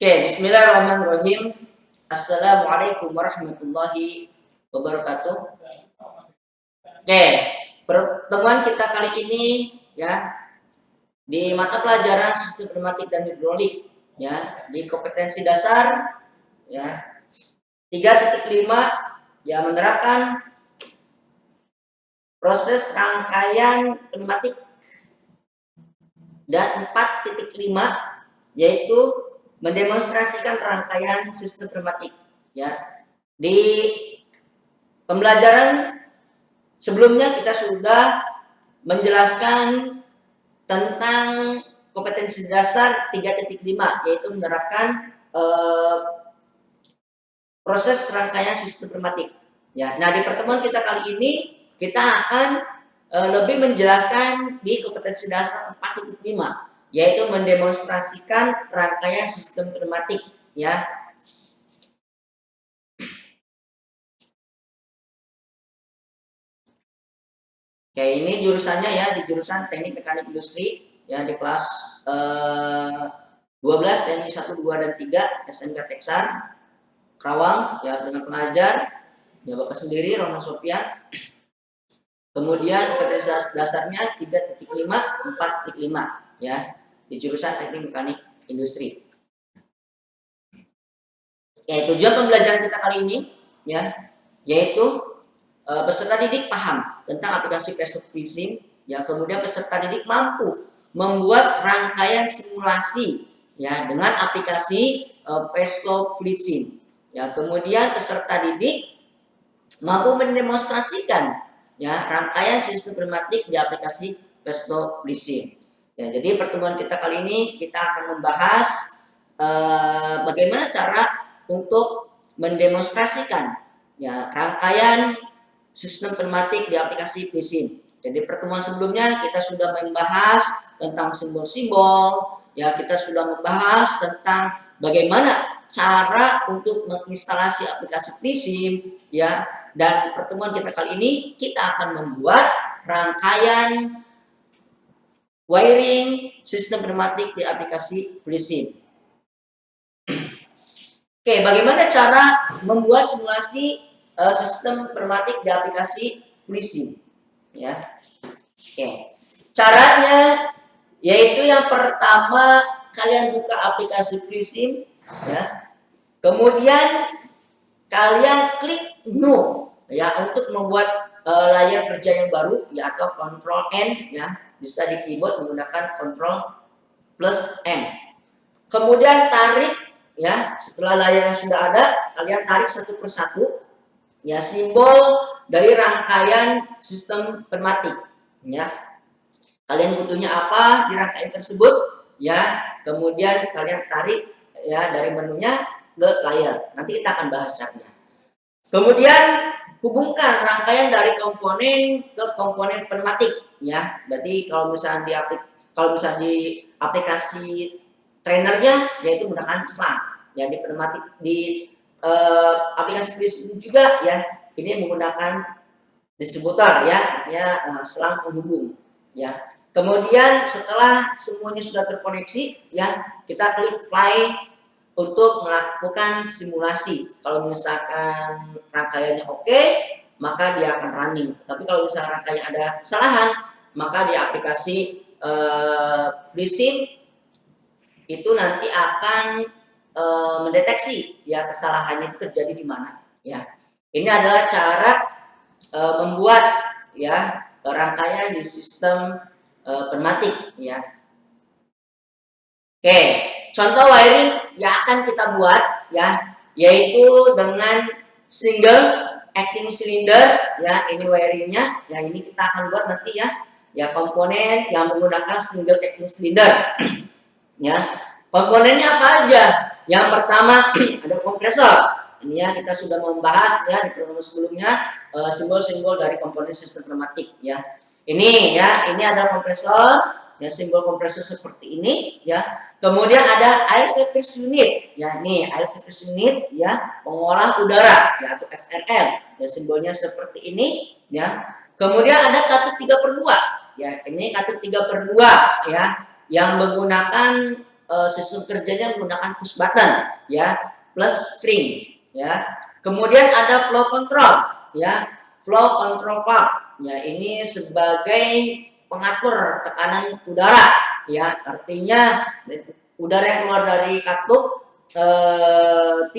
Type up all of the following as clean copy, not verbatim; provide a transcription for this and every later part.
Oke, bismillahirrahmanirrahim. Assalamualaikum warahmatullahi wabarakatuh. Oke, pertemuan kita kali ini ya di mata pelajaran sistem pneumatik dan hidrolik ya di kompetensi dasar ya 3.5 ya menerapkan proses rangkaian pneumatik, dan 4.5 yaitu mendemonstrasikan rangkaian sistem pneumatik ya. Di pembelajaran sebelumnya kita sudah menjelaskan tentang kompetensi dasar 3.5 yaitu menerapkan proses rangkaian sistem pneumatik ya. Nah, di pertemuan kita kali ini kita akan lebih menjelaskan di kompetensi dasar 4.5 yaitu mendemonstrasikan rangkaian sistem pneumatik ya. Oke, ini jurusannya ya di jurusan Teknik Mekanik Industri ya di kelas 12 teknik 1, 2 dan 3 SMK Teksar Karawang ya, dengan pengajar ya Bapak sendiri Roman Sofian. Kemudian kompetensi dasarnya 3.5 4.5 ya di jurusan Teknik Mekanik Industri. Ya, tujuan pembelajaran kita kali ini ya yaitu peserta didik paham tentang aplikasi Fastlock FreeSim ya, kemudian peserta didik mampu membuat rangkaian simulasi ya dengan aplikasi Fastlock FreeSim ya, kemudian peserta didik mampu mendemonstrasikan ya rangkaian sistem pneumatik di aplikasi Fastlock FreeSim. Ya, jadi pertemuan kita kali ini kita akan membahas bagaimana cara untuk mendemonstrasikan ya rangkaian sistem pneumatik di aplikasi FreeSim. Jadi pertemuan sebelumnya kita sudah membahas tentang simbol-simbol ya, kita sudah membahas tentang bagaimana cara untuk menginstalasi aplikasi FreeSim ya, dan pertemuan kita kali ini kita akan membuat rangkaian wiring sistem pneumatik di aplikasi FreeSim. Oke, bagaimana cara membuat simulasi sistem pneumatik di aplikasi FreeSim ya. Oke, caranya yaitu yang pertama kalian buka aplikasi FreeSim ya, kemudian kalian klik new ya untuk membuat layar kerja yang baru ya, atau Ctrl N ya, bisa di keyboard menggunakan Ctrl plus N. Kemudian tarik ya, setelah layarnya sudah ada kalian tarik satu persatu ya simbol dari rangkaian sistem pneumatik ya. Kalian butuhnya apa di rangkaian tersebut ya, kemudian kalian tarik ya dari menunya ke layar. Nanti kita akan bahas caranya. Kemudian hubungkan rangkaian dari komponen ke komponen pneumatik ya. Berarti kalau misalnya di aplikasi trainernya yaitu menggunakan selang ya, di pneumatik di aplikasi FreeSim juga ya ini menggunakan distributor ya, selang penghubung ya. Kemudian setelah semuanya sudah terkoneksi ya, kita klik fly untuk melakukan simulasi. Kalau misalkan rangkaiannya oke, maka dia akan running. Tapi kalau misalkan rangkaiannya ada kesalahan, maka di aplikasi FreeSim itu nanti akan mendeteksi ya kesalahannya itu terjadi di mana ya. Ini adalah cara membuat ya rangkaian di sistem pneumatik ya. Oke, contoh wiring yang akan kita buat ya yaitu dengan single acting cylinder ya. Ini wiringnya ya, ini kita akan buat nanti ya komponen yang menggunakan single acting cylinder ya. Komponennya apa aja? Yang pertama ada kompresor. Ini ya, kita sudah membahas ya di pertemuan sebelumnya simbol-simbol dari komponen sistem pneumatik ya. Ini ya, ini adalah kompresor ya, simbol kompresor seperti ini ya. Kemudian ada air surface unit ya, nih air surface unit ya, pengolah udara ya, atau FRL ya, simbolnya seperti ini ya. Kemudian ada katup 3/2 ya, ini katup 3/2 ya yang menggunakan sistem kerjanya menggunakan push button ya, plus spring ya. Kemudian ada flow control ya, flow control valve ya, ini sebagai pengatur tekanan udara ya, artinya udara yang keluar dari katup 3/2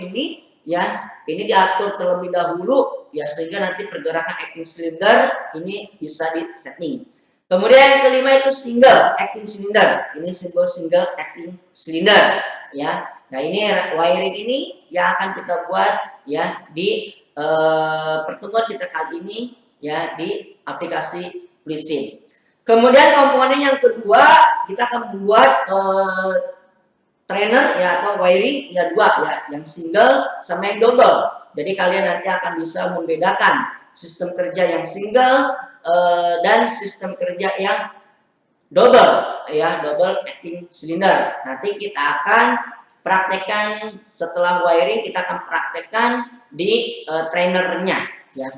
ini ya, ini diatur terlebih dahulu ya, sehingga nanti pergerakan acting cylinder ini bisa di setting. Kemudian yang kelima itu single acting cylinder, ini simbol single acting cylinder ya. Nah ini wiring ini yang akan kita buat ya di pertemuan kita kali ini ya, di aplikasi FreeSync. Kemudian komponen yang kedua kita akan membuat trainer ya, atau wiring ya, dua ya, yang single sama yang double. Jadi kalian nanti akan bisa membedakan sistem kerja yang single dan sistem kerja yang double ya, double acting cylinder. Nanti kita akan praktekkan setelah wiring, kita akan praktekkan di trainernya ya.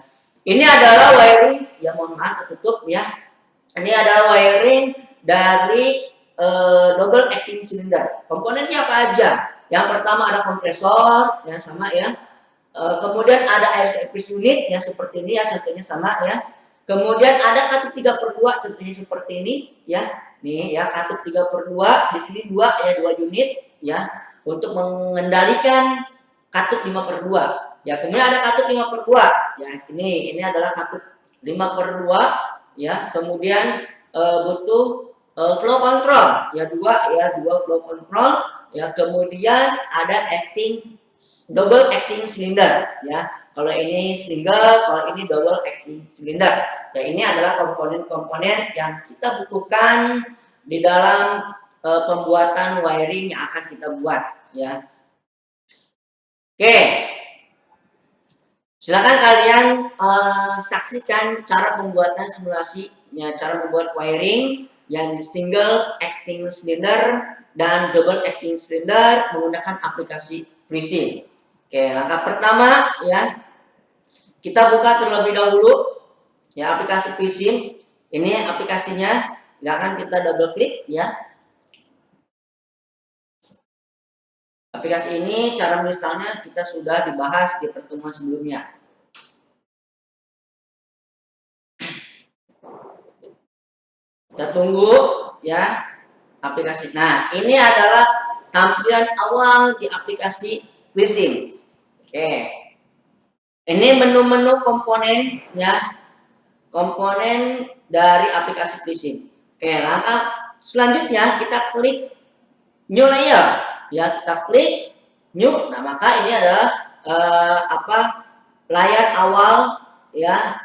Ini adalah wiring ya, mohon maaf tertutup ya. Ini adalah wiring dari double acting cylinder. Komponennya apa aja? Yang pertama ada kompresor yang sama ya. Kemudian ada air service unit yang seperti ini ya, contohnya sama ya. Kemudian ada katup 3/2 contohnya seperti ini ya. Nih ya, katup 3/2, di sini 2 ya, 2 unit ya, untuk mengendalikan katup 5/2. Ya, kemudian ada katup 5/2 ya. Ini adalah katup 5/2 ya. Kemudian butuh flow control ya, 2 flow control ya. Kemudian ada double acting cylinder ya. Kalau ini single, kalau ini double acting cylinder. Ya, ini adalah komponen-komponen yang kita butuhkan di dalam pembuatan wiring yang akan kita buat ya. Oke. Silakan kalian saksikan cara pembuatan simulasinya, cara membuat wiring yang di single acting cylinder dan double acting cylinder menggunakan aplikasi FreeSync. Oke, langkah pertama ya, kita buka terlebih dahulu ya aplikasi FreeSync. Ini aplikasinya, silakan kita double klik ya. Aplikasi ini cara menginstalnya kita sudah dibahas di pertemuan sebelumnya. Kita tunggu ya aplikasi. Nah, ini adalah tampilan awal di aplikasi FreeSync. Oke. Ini menu-menu komponen ya, komponen dari aplikasi FreeSync. Oke, langkah selanjutnya kita klik new layer ya, kita klik new. Nah, maka ini adalah layar awal ya,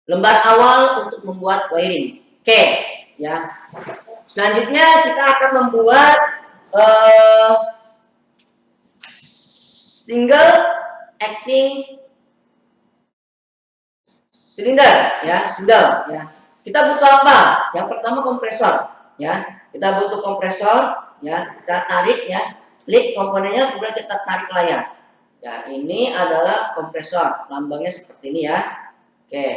lembar awal untuk membuat wiring. Oke ya. Selanjutnya kita akan membuat single acting cylinder ya, single ya. Kita butuh apa? Yang pertama kompresor ya. Kita butuh kompresor ya, kita tarik ya, klik komponennya, kemudian kita tarik layar. Ya, ini adalah kompresor, lambangnya seperti ini ya. Oke.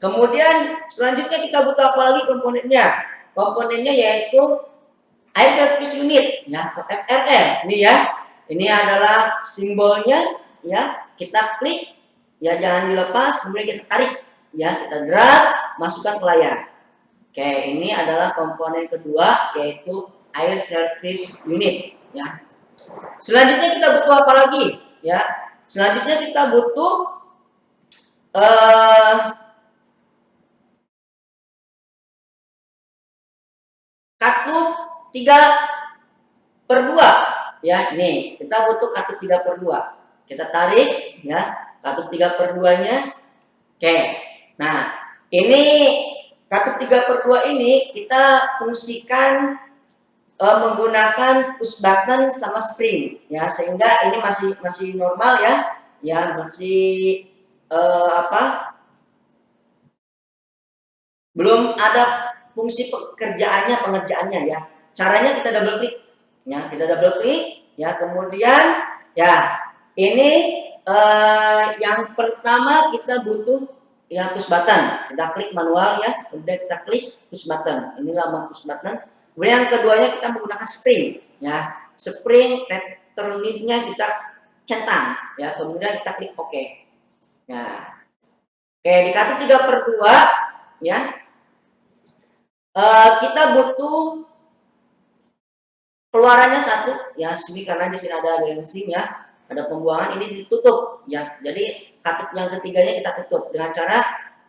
Kemudian selanjutnya kita butuh apa lagi komponennya? Komponennya yaitu air service unit ya, atau FRM. Ini ya. Ini adalah simbolnya ya. Kita klik ya, jangan dilepas, kemudian kita tarik ya, kita drag, masukkan ke layar. Oke, ini adalah komponen kedua yaitu air service unit ya. Selanjutnya kita butuh apa lagi ya? Selanjutnya kita butuh katup 3/2 ya. Ini kita butuh katup 3/2. Kita tarik ya, katup 3/2-nya. Oke. Nah, ini katup 3/2 ini kita fungsikan menggunakan push button sama spring ya, sehingga ini masih normal ya. Ya, masih belum ada fungsi pengerjaannya ya. Caranya kita double klik ya, kita double klik ya, kemudian ya ini yang pertama kita butuh ya push button. Kita klik manual ya, kemudian kita klik push button. Ini lambang push button. Kemudian yang keduanya kita menggunakan spring, ya. Spring return lead-nya kita centang, ya. Kemudian kita klik OK. Nah, oke, di kartu 3/2, ya. Kita butuh keluarannya 1, ya. Sini karena di sini ada balancing, ya. Ada pembuangan, ini ditutup, ya. Jadi katup yang ketiganya kita tutup dengan cara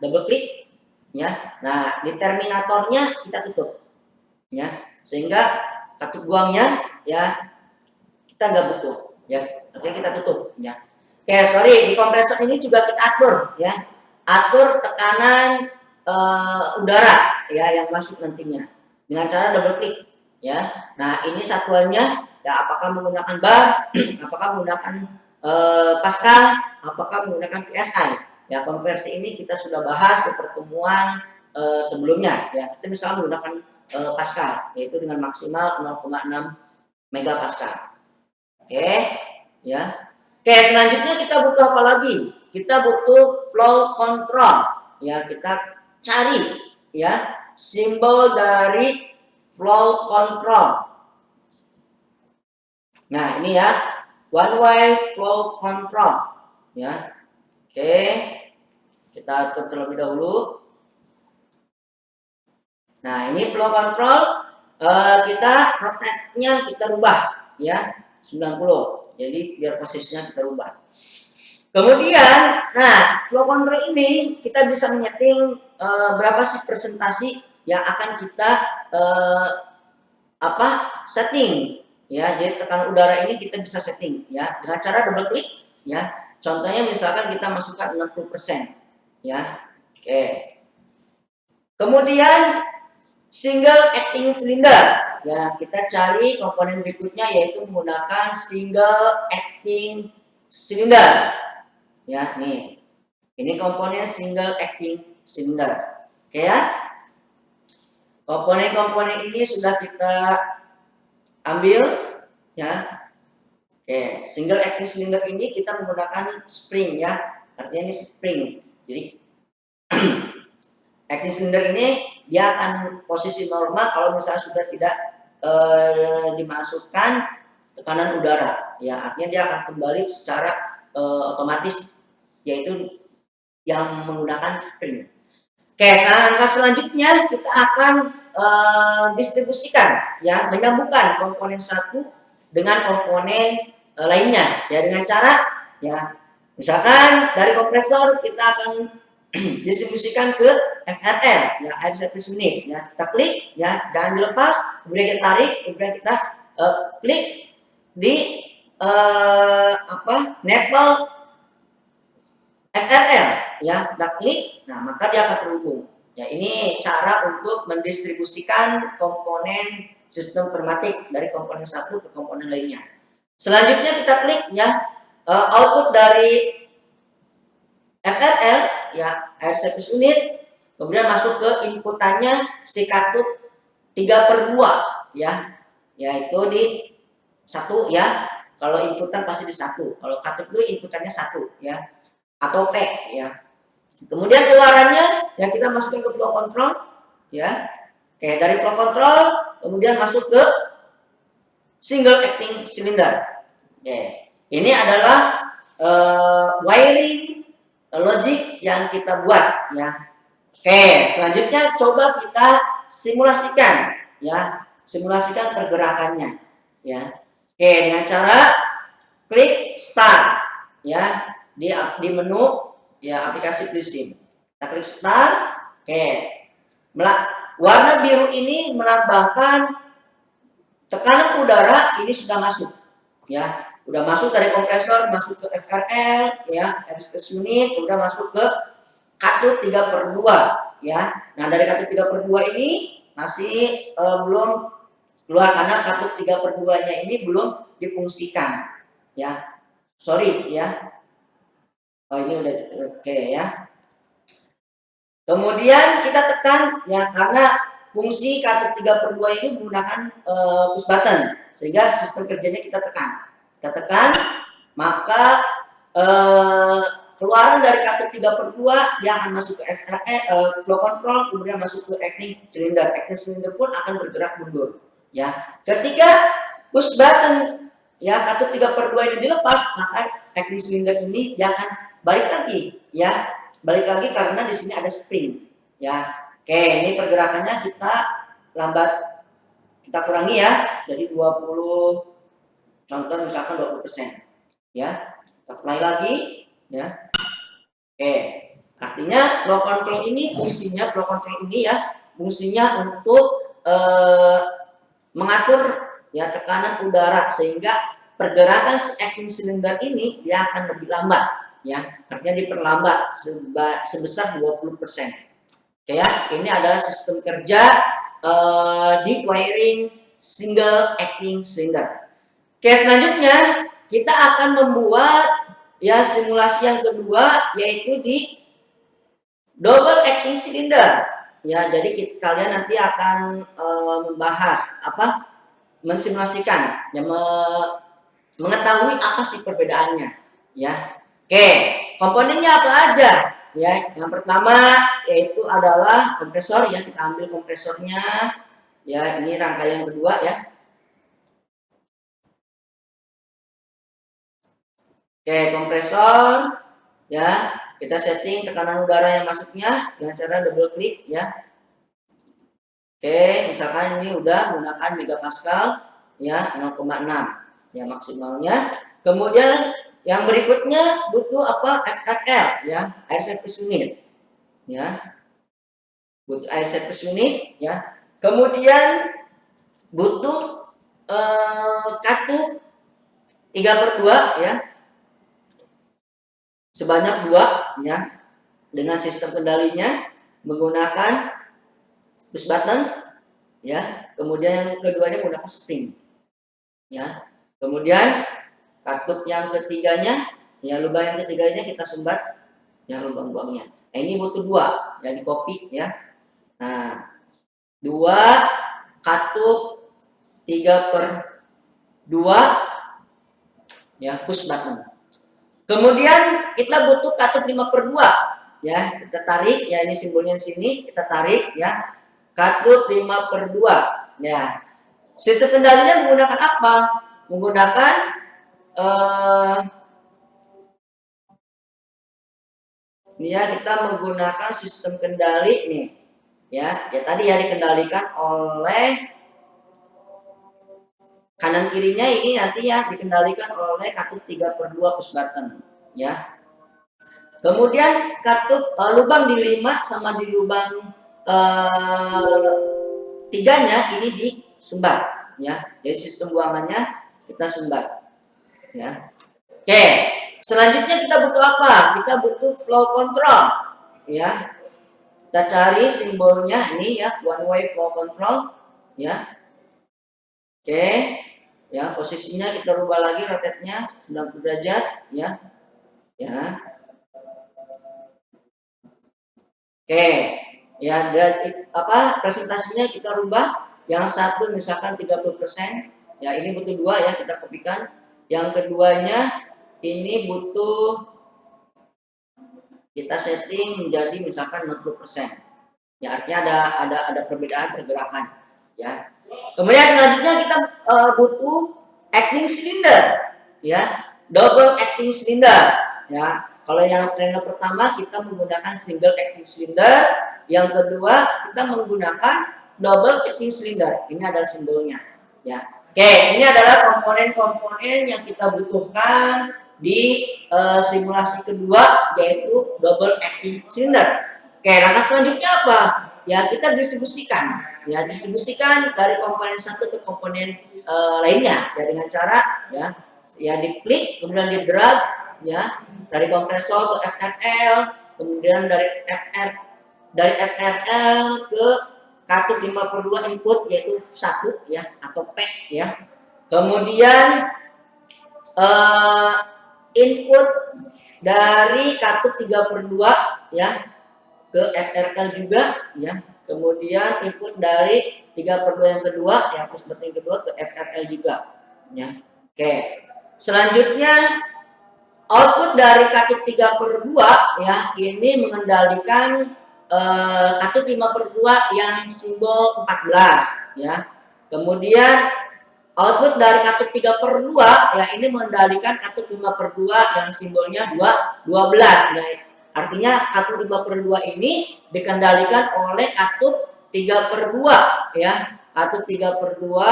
double klik, ya. Nah, di terminatornya kita tutup, ya, sehingga katup buangnya, ya, kita nggak butuh, ya. Artinya kita tutup, ya. Oke, sorry, di kompresor ini juga kita atur, ya, atur tekanan udara, ya, yang masuk nantinya dengan cara double klik, ya. Nah, ini satuannya, ya, apakah menggunakan bar, apakah menggunakan Pascal, apakah menggunakan VSI. Ya, konversi ini kita sudah bahas di pertemuan sebelumnya, ya. Kita misalnya menggunakan Pascal, yaitu dengan maksimal 0,6 megapascal. Oke, ya. Oke, selanjutnya kita butuh apa lagi? Kita butuh flow control, ya. Kita cari, ya, simbol dari flow control. Nah, ini, ya, one way flow control, ya. Oke, kita atur terlebih dahulu. Nah, ini flow control, kita rotate-nya kita rubah, ya, 90. Jadi biar posisinya kita rubah. Kemudian, nah, flow control ini kita bisa menyeting berapa sih persentasi yang akan kita setting, ya. Jadi tekanan udara ini kita bisa setting, ya, dengan cara double klik, ya. Contohnya misalkan kita masukkan 60%, ya. Oke. Kemudian single acting cylinder, ya, kita cari komponen berikutnya yaitu menggunakan single acting cylinder, ya. Nih, ini komponen single acting cylinder. Oke, ya. Komponen-komponen ini sudah kita ambil, ya. Oke, single acting cylinder ini kita menggunakan spring, ya. Artinya ini spring. Jadi acting cylinder ini dia akan posisi normal kalau misalnya sudah tidak dimasukkan tekanan udara, ya. Artinya dia akan kembali secara otomatis, yaitu yang menggunakan spring. Oke, langkah selanjutnya kita akan distribusikan, ya, menyambungkan komponen satu dengan komponen lainnya, ya, dengan cara, ya, misalkan dari kompresor kita akan distribusikan ke FRL, ya, air service unit, ya. Kita klik, ya, jangan dilepas, kemudian kita tarik, kemudian kita klik di nipple FRL, ya, kita klik, nah maka dia akan terhubung. Ya, ini cara untuk mendistribusikan komponen sistem pneumatik dari komponen satu ke komponen lainnya. Selanjutnya kita klik, ya, output dari FRL, ya, air service unit, kemudian masuk ke inputannya si katup 3/2, ya, yaitu di 1, ya. Kalau inputan pasti di 1, kalau katup itu inputannya 1, ya, atau V, ya. Kemudian keluarannya, ya, kita masukkan ke flow control, ya. Oke, dari flow control kemudian masuk ke single acting cylinder. Oke, ini adalah wiring logic yang kita buat, ya. Oke, selanjutnya coba kita simulasikan, ya, simulasikan pergerakannya, ya. Oke, dengan cara klik start, ya, di menu, ya, aplikasi PRISM. Kita klik start. Oke, warna biru ini melambangkan tekanan udara ini sudah masuk, ya. Udah masuk dari kompresor, masuk ke FRL, ya, air service unit, kemudian masuk ke katup 3/2, ya. Nah, dari katup 3/2 ini masih belum keluar karena katup 3/2-nya ini belum difungsikan, ya. Sorry, ya. Oh, ini udah oke, ya. Kemudian kita tekan, ya, karena fungsi katup 3/2 ini menggunakan push button, sehingga sistem kerjanya kita tekan. Kita tekan, maka keluaran dari katup 3/2 dia akan masuk ke FRE, flow control, kemudian masuk ke acting cylinder. Acting cylinder pun akan bergerak mundur. Ya, ketika push button ya katup 3/2 ini dilepas, maka acting cylinder ini dia akan balik lagi, ya, balik lagi karena di sini ada spring. Ya, oke, ini pergerakannya kita lambat, kita kurangi ya, jadi 20, contoh misalkan 20%. Ya, kita play lagi, ya. Oke, artinya flow control ini fungsinya, untuk mengatur ya tekanan udara sehingga pergerakan acting cylinder ini dia akan lebih lambat, ya, artinya diperlambat sebesar 20%. Oke ya, ini adalah sistem kerja deep wiring single acting cylinder. Oke, selanjutnya kita akan membuat ya simulasi yang kedua, yaitu di double acting cylinder. Ya, jadi kalian nanti akan membahas apa, mensimulasikan, ya, mengetahui apa sih perbedaannya. Ya, oke, komponennya apa aja? Ya, yang pertama yaitu adalah kompresor. Ya, kita ambil kompresornya. Ya, ini rangkaian kedua ya. Oke, kompresor ya, kita setting tekanan udara yang masuknya dengan cara double klik ya. Oke, misalkan ini udah menggunakan megapascal ya, 0,6 ya maksimalnya. Kemudian yang berikutnya butuh apa? FRL ya, air service unit ya. Butuh air service unit ya. Kemudian butuh katup 3/2 ya, sebanyak 2 ya, dengan sistem kendalinya menggunakan push button ya. Kemudian yang keduanya menggunakan spring ya. Kemudian katup yang ketiganya ya, lubang yang ketiganya kita sumbat yang lubang buangnya. Nah, ini butuh 2 ya, di copy ya. Nah, 2 katup 3/2 ya, push button. Kemudian kita butuh katup 5/2 ya, kita tarik ya, ini simbolnya di sini, kita tarik ya, katup 5/2 ya. Sistem kendalinya menggunakan apa? Menggunakan ini ya, kita menggunakan sistem kendali nih ya. Ya tadi ya, dikendalikan oleh kanan kirinya, ini nanti ya dikendalikan oleh katup 3/2 push button ya. Kemudian katup lubang di 5 sama di lubang 3-nya ini disumbat ya. Jadi sistem buangannya kita sumbat ya. Oke, selanjutnya kita butuh apa? Kita butuh flow control ya. Kita cari simbolnya ini ya, one way flow control ya. Oke. Ya, posisinya kita rubah lagi rotate-nya 90 derajat ya. Ya. Oke. Ya, apa presentasinya kita rubah. Yang satu misalkan 30%. Ya, ini butuh 2 ya, kita kopikan. Yang keduanya ini butuh kita setting menjadi misalkan 60%. Ya, artinya ada perbedaan pergerakan ya. Kemudian selanjutnya kita butuh acting cylinder ya, double acting cylinder ya. Kalau yang trainer pertama kita menggunakan single acting cylinder, yang kedua kita menggunakan double acting cylinder. Ini adalah simbolnya ya. Oke, ini adalah komponen-komponen yang kita butuhkan di simulasi kedua, yaitu double acting cylinder. Oke, langkah selanjutnya apa? Ya, kita distribusikan. Ya, distribusikan dari komponen satu ke komponen lainnya ya, dengan cara ya diklik, kemudian di drag ya, dari kompresor ke FRL, kemudian dari FRL ke katup 5/2 input, yaitu 1 ya, atau P ya. Kemudian input dari katup 3/2 ya ke FRL juga ya. Kemudian input dari 3/2 yang kedua ya, push button yang kedua ke FRL juga ya. Oke. Selanjutnya output dari katup 3/2 ya, ini mengendalikan katup 5/2 yang simbol 14 ya. Kemudian output dari katup 3/2 ya, ini mengendalikan katup 5/2 yang simbolnya 12 ya. Artinya katup 5/2 ini dikendalikan oleh katup 3/2 ya. Katup 3/2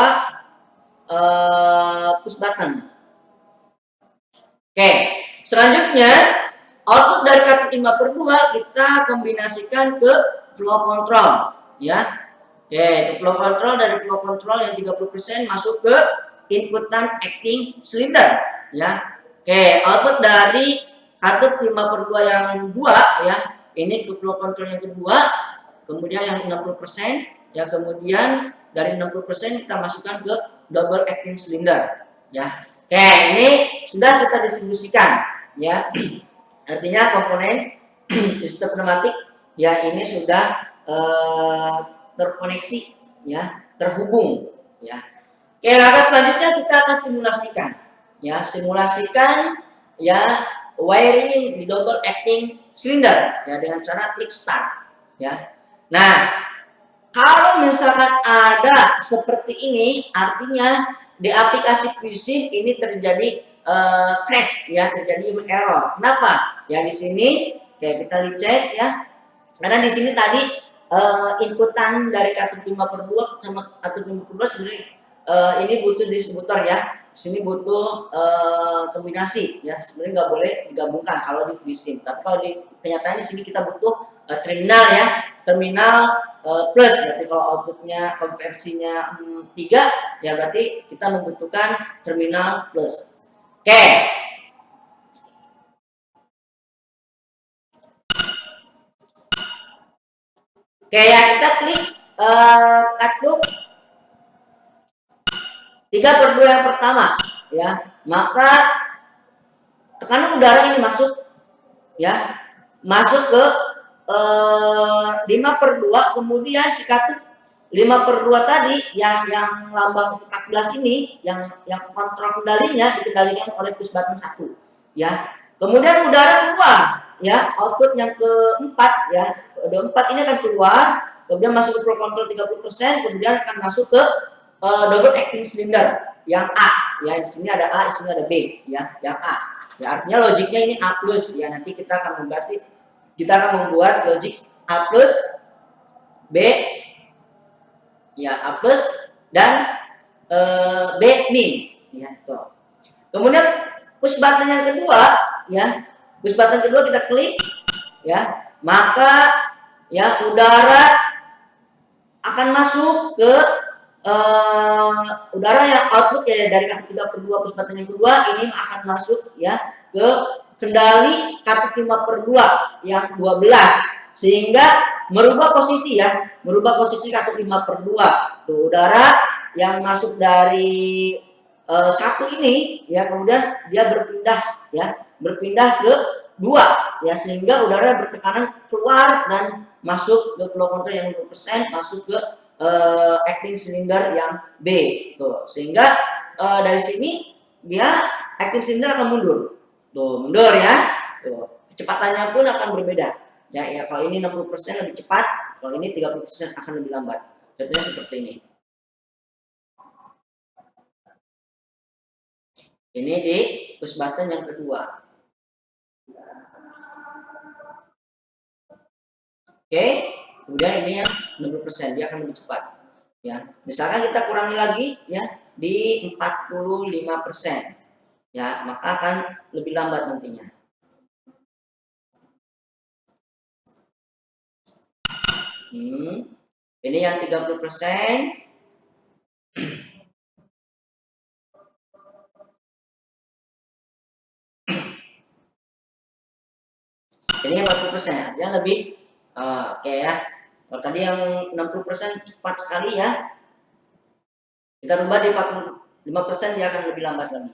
push button. Oke, selanjutnya output dari katup 5/2 kita kombinasikan ke flow control ya. Oke, ke flow control, dari flow control yang 30% masuk ke inputan acting cylinder ya. Oke, output dari katup 5/2 yang 2 ya, ini ke flow control yang kedua, kemudian yang 60% ya, kemudian dari 60% kita masukkan ke double acting cylinder ya. Oke, ini sudah kita distribusikan ya. Artinya komponen sistem pneumatik ya ini sudah terkoneksi ya, terhubung ya. Oke, langkah selanjutnya kita akan simulasikan ya, simulasikan ya wiring di double acting cylinder ya dengan cara klik start ya. Nah, kalau misalkan ada seperti ini, artinya di aplikasi FreeSim ini terjadi crash ya, terjadi human error. Kenapa? Ya di sini kayak kita dicek ya, karena di sini tadi inputan dari katup 5/2 sama katup 5/2 sebenarnya ini butuh distributor ya. Di sini butuh kombinasi ya, sebenarnya nggak boleh digabungkan kalau di FreeSim. Tapi kalau di kenyataannya di sini kita butuh terminal ya, terminal plus, berarti kalau outputnya konversinya 3 ya berarti kita membutuhkan terminal plus. Oke. Oke ya, kita klik katup 3/2 yang pertama ya, maka tekanan udara ini masuk ya, masuk ke 5/2, kemudian si katup 5/2 tadi yang lambang 14 ini yang kontrol kendalinya dikendalikan oleh push button 1 ya. Kemudian udara keluar ya, output yang keempat ya, keempat ini akan keluar, kemudian masuk ke flow control 30%, kemudian akan masuk ke double acting cylinder yang A ya. Di sini ada A, di sini ada B ya, yang A ya, artinya logiknya ini A plus ya. Nanti kita akan membuat logik A plus, B ya, A plus dan B min ya tuh. Kemudian push button yang kedua ya, push button kedua kita klik ya, maka ya udara akan masuk ke udara yang output ya dari katup 3/2 push button yang kedua ini akan masuk ya ke kendali katup 5/2 yang 12, sehingga merubah posisi ya, merubah posisi katup 5/2. Tuh, udara yang masuk dari satu ini ya, kemudian dia berpindah ya, berpindah ke 2 ya, sehingga udara bertekanan keluar dan masuk ke flow control yang 20%, masuk ke acting cylinder yang B tuh, sehingga dari sini dia acting cylinder akan mundur tuh, mundur ya tuh, kecepatannya pun akan berbeda ya, ya kalau ini 60% lebih cepat, kalau ini 30% akan lebih lambat. Contohnya seperti ini. Ini di push button yang kedua. Oke, kemudian ini yang 60%, dia akan lebih cepat ya. Misalkan kita kurangi lagi ya di 45% ya, maka akan lebih lambat nantinya. Ini yang 30%. Ini yang 40%, yang lebih oke ya. Kalau tadi yang 60% cepat sekali ya, kita rubah di 45%, dia akan lebih lambat lagi.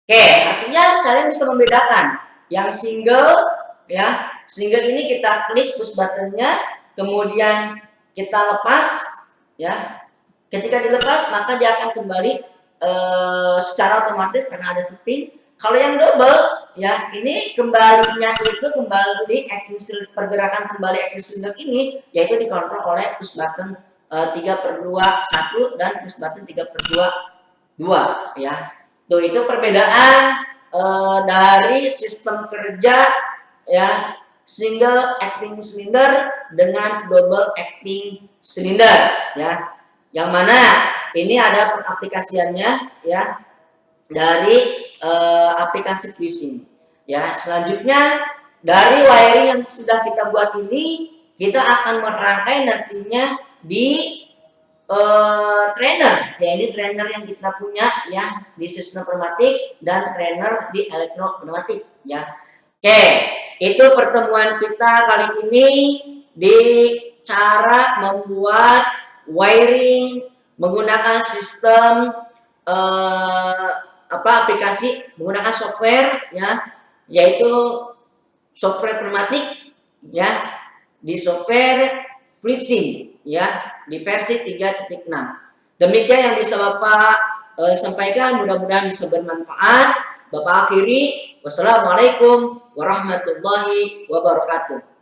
Oke, artinya kalian bisa membedakan yang single ya. Single ini kita klik push buttonnya, kemudian kita lepas ya. Ketika dilepas maka dia akan kembali secara otomatis karena ada setting, Kalau yang double ya ini kembalinya itu kembali pergerakan kembali acting cylinder ini yaitu dikontrol oleh push button 3/2 1 dan push button 3/2 2 ya. Tuh itu perbedaan dari sistem kerja ya single acting cylinder dengan double acting cylinder ya. Yang mana ini ada aplikasiannya ya dari aplikasi FreeSync. Ya, selanjutnya dari wiring yang sudah kita buat ini kita akan merangkai nantinya di trainer. Ya, ini trainer yang kita punya ya di sistem pneumatik dan trainer di elektropneumatik ya. Oke, itu pertemuan kita kali ini di cara membuat wiring menggunakan sistem aplikasi menggunakan software ya, yaitu software pneumatik ya di software FreeSync ya di versi 3.6. Demikian yang bisa Bapak sampaikan, mudah-mudahan bisa bermanfaat. Bapak akhiri, wassalamualaikum warahmatullahi wabarakatuh.